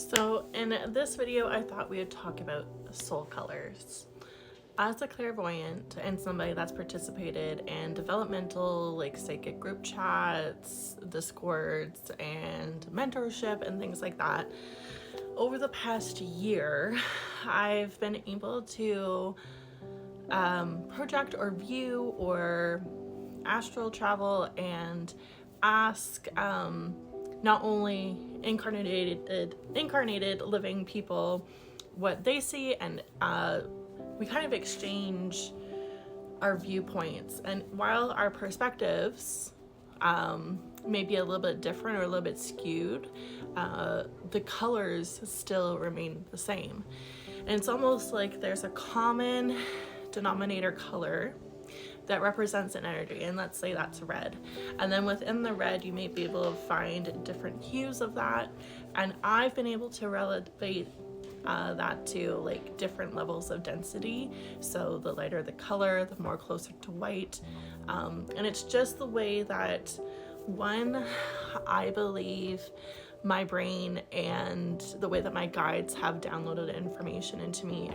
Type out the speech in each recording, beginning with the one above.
So in this video, I thought we would talk about soul colors. As a clairvoyant and somebody that's participated in developmental, like psychic group chats, discords, and mentorship and things like that, over the past year, I've been able to project or view or astral travel and ask not only incarnated living people what they see, and we kind of exchange our viewpoints. And while our perspectives may be a little bit different or a little bit skewed, the colors still remain the same. And it's almost like there's a common denominator color that represents an energy, and let's say that's red. And then within the red, you may be able to find different hues of that. And I've been able to relate that to like different levels of density. So the lighter the color, the more closer to white. And it's just the way that, one, I believe my brain and the way that my guides have downloaded information into me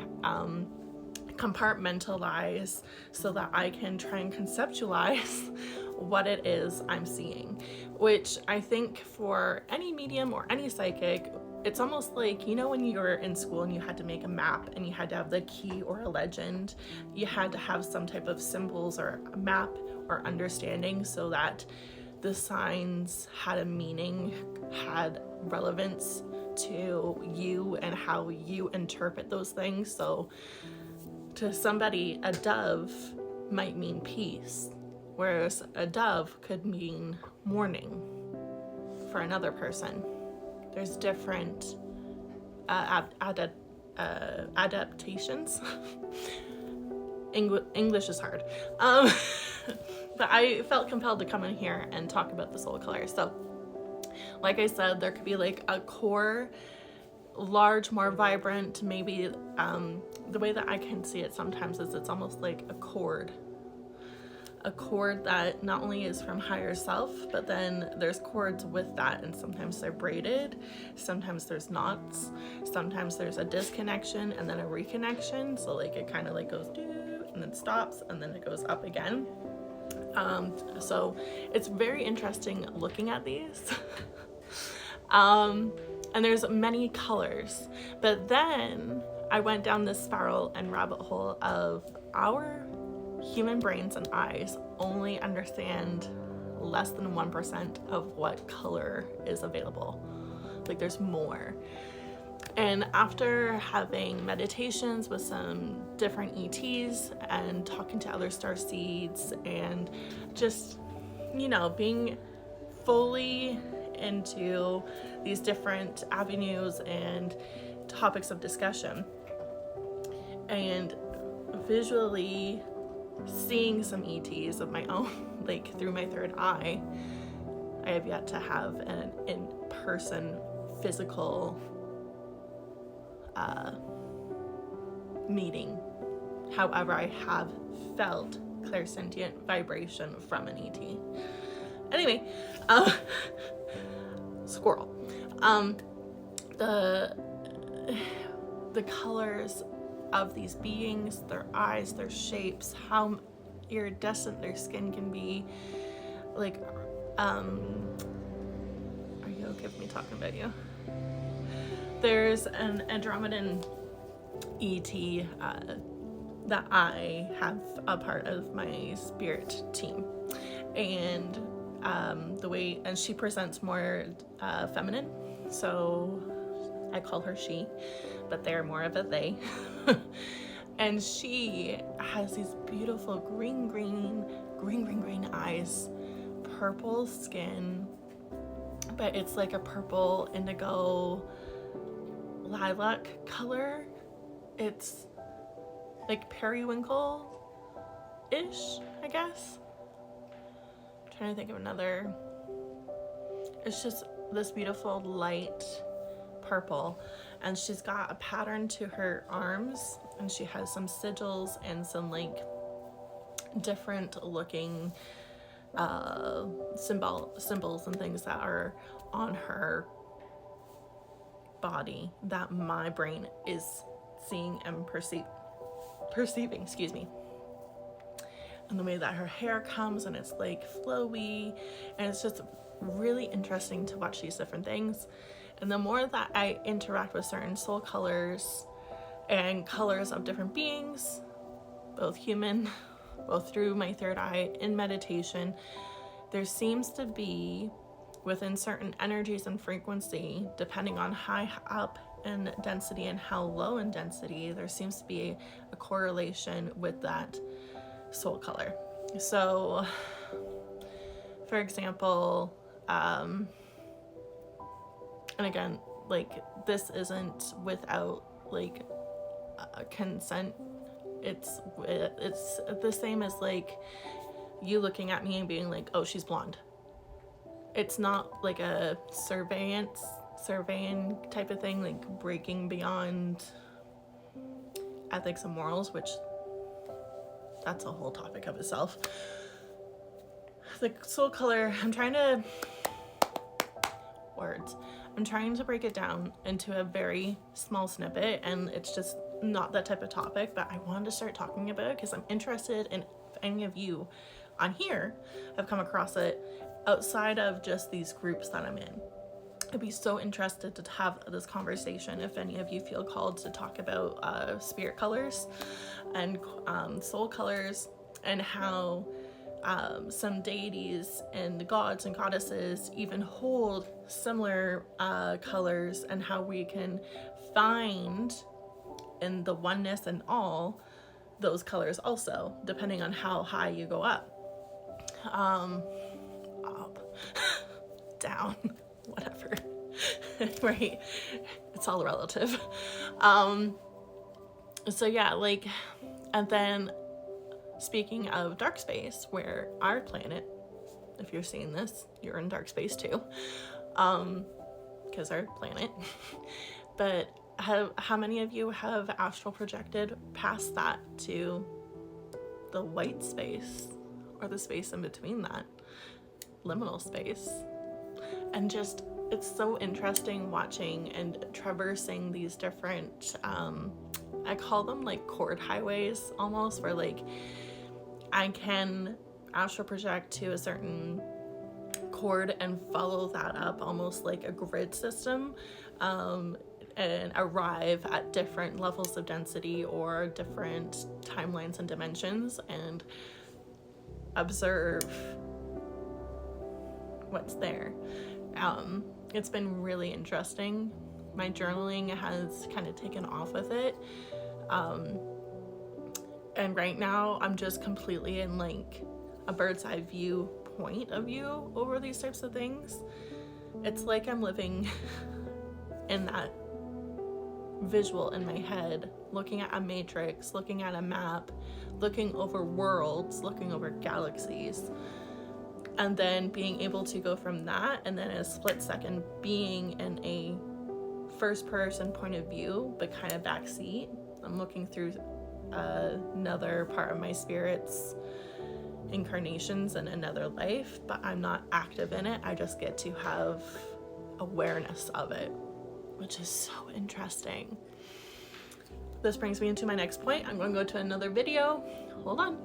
compartmentalize so that I can try and conceptualize what it is I'm seeing, which I think for any medium or any psychic, it's almost like, you know, when you were in school and you had to make a map and you had to have the key or a legend, you had to have some type of symbols or a map or understanding so that the signs had a meaning, had relevance to you and how you interpret those things. So to somebody, a dove might mean peace, whereas a dove could mean mourning for another person. There's different adaptations. English is hard. But I felt compelled to come in here and talk about the soul color. So, like I said, there could be like a core, large, more vibrant, maybe the way that I can see it sometimes is it's almost like a cord that not only is from higher self, but then there's cords with that, and sometimes they're braided, sometimes there's knots, sometimes there's a disconnection and then a reconnection. So like it kind of like goes and then stops and then it goes up again. So it's very interesting looking at these. And there's many colors, but then I went down this spiral and rabbit hole of our human brains and eyes only understand less than 1% of what color is available. Like there's more. And after having meditations with some different ETs and talking to other star seeds and just, you know, being fully into these different avenues and topics of discussion and visually seeing some ETs of my own, like through my third eye, I have yet to have an in-person physical meeting. However, I have felt clairsentient vibration from an ET. Anyway, squirrel. The colors of these beings, their eyes, their shapes, how iridescent their skin can be. Like, are you okay with me talking about you? There's an Andromedan ET that I have a part of my spirit team, and the way, and she presents more feminine, so I call her she, but they're more of a they. And she has these beautiful green eyes, purple skin, but it's like a purple indigo lilac color. It's like periwinkle-ish, I guess. I'm trying to think of another. It's just this beautiful light purple, and she's got a pattern to her arms, and she has some sigils and some like different looking symbols and things that are on her body that my brain is seeing and perceiving, excuse me. And the way that her hair comes, and it's like flowy, and it's just really interesting to watch these different things. And the more that I interact with certain soul colors and colors of different beings, both human, both through my third eye in meditation, there seems to be within certain energies and frequency, depending on high up in density and how low in density, there seems to be a correlation with that soul color. So for example, and again, like, this isn't without like consent. It's the same as like you looking at me and being like, oh, she's blonde. It's not like a surveying type of thing, like breaking beyond ethics and morals, which that's a whole topic of itself. The soul color, I'm trying to break it down into a very small snippet, and it's just not that type of topic, but I wanted to start talking about it because I'm interested in if any of you on here have come across it outside of just these groups that I'm in. I'd be so interested to have this conversation if any of you feel called to talk about spirit colors and soul colors, and how some deities and gods and goddesses even hold similar colors, and how we can find in the oneness and all those colors also, depending on how high you go up, down, whatever. Right, it's all relative. So yeah, like, and then speaking of dark space, where our planet, if you're seeing this, you're in dark space too, because our planet. But how many of you have astral projected past that to the white space, or the space in between that, liminal space? And just, it's so interesting watching and traversing these different, I call them like chord highways almost, where like I can astral project to a certain chord and follow that up almost like a grid system, and arrive at different levels of density or different timelines and dimensions, and observe what's there. It's been really interesting. My journaling has kind of taken off with it. And right now I'm just completely in like a bird's eye view point of view over these types of things. It's like I'm living in that visual in my head, looking at a matrix, looking at a map, looking over worlds, looking over galaxies, and then being able to go from that, and then in a split second being in a first person point of view, but kind of backseat. I'm looking through another part of my spirit's incarnations in another life, but I'm not active in it. I just get to have awareness of it, which is so interesting. This brings me into my next point. I'm going to go to another video. Hold on.